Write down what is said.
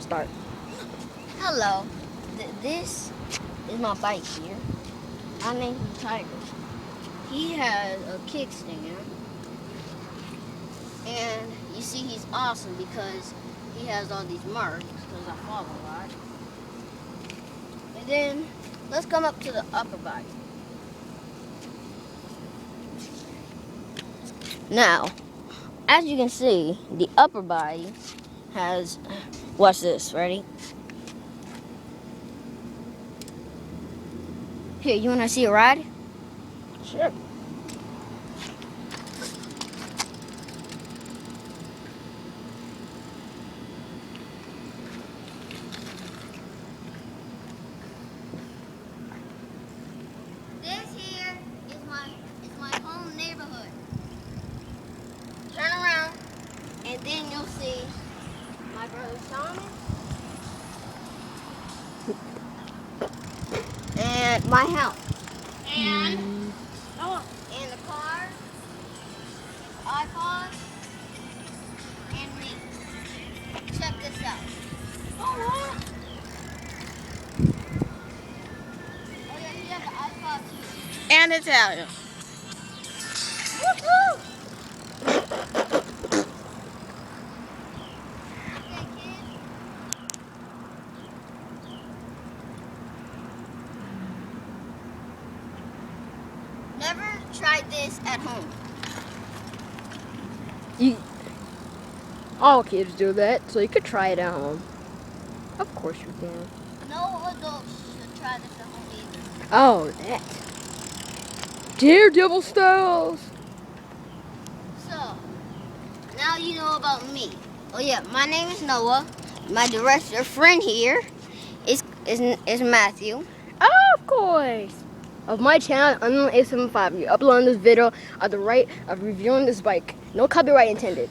start. Hello. This is my bike here. I named him Tiger. He has a kickstand. And you see he's awesome because he has all these marks because I fall a lot. And then let's come up to the upper body. Now, as you can see, the upper body has, watch this, ready? Here, you want to see a ride? Sure. This here is my home neighborhood. Turn around, and then you'll see my brother Thomas and my house. And and the car, iPod, and me. Check this out. Oh yeah, he has the iPod too. And Italian. Woohoo! Okay, kids. Never tried this at home. All kids do that, so you could try it at home. Of course you can. No adults should try this at home either. Oh, that. Daredevil styles. So, now you know about me. Oh yeah, my name is Noah. My director friend here is Matthew. Oh, of course. Of my channel, Unknown 875. You upload this video at the right of reviewing this bike. No copyright intended.